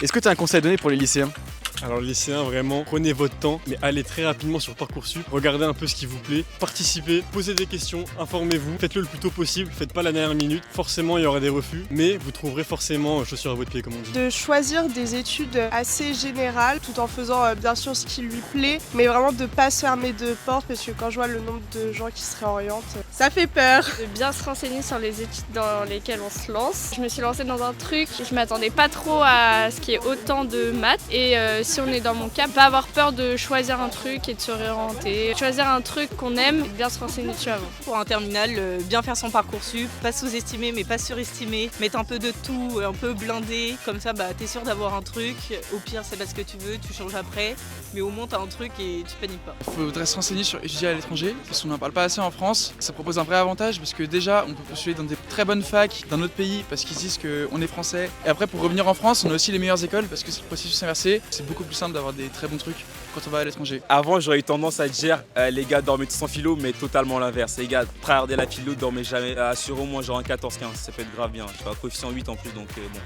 Est-ce que tu as un conseil à donner pour les lycéens? Alors les lycéens, vraiment, prenez votre temps, mais allez très rapidement sur Parcoursup, regardez un peu ce qui vous plaît, participez, posez des questions, informez-vous, faites-le le plus tôt possible, faites pas la dernière minute, forcément il y aura des refus, mais vous trouverez forcément chaussures à votre pied comme on dit. De choisir des études assez générales tout en faisant bien sûr ce qui lui plaît, mais vraiment de pas se fermer de porte parce que quand je vois le nombre de gens qui se réorientent, ça fait peur. De bien se renseigner sur les études dans lesquelles on se lance. Je me suis lancée dans un truc, je m'attendais pas trop à ce qu'il y ait autant de maths et si on est dans mon cas, pas avoir peur de choisir un truc et de se réorienter. Choisir un truc qu'on aime et de bien se renseigner dessus avant. Pour un terminal, bien faire son Parcoursup, pas sous-estimer mais pas surestimer, mettre un peu de tout, un peu blindé, comme ça t'es sûr d'avoir un truc, au pire c'est pas ce que tu veux, tu changes après, mais au moins t'as un truc et tu paniques pas. Il faudrait se renseigner sur étudier à l'étranger, parce qu'on n'en parle pas assez en France. Ça propose un vrai avantage, parce que déjà on peut postuler dans des très bonnes facs d'un autre pays, parce qu'ils disent qu'on est français. Et après pour revenir en France, on a aussi les meilleures écoles, parce que c'est le processus inversé. C'est beaucoup plus simple d'avoir des très bons trucs quand on va à l'étranger. Avant, j'aurais eu tendance à dire les gars dormez tous en philo, mais totalement l'inverse. Les gars, tryhardez la philo, dormez jamais. Assurez au moins genre un 14-15, ça peut être grave bien. Je suis à coefficient 8 en plus, donc bon.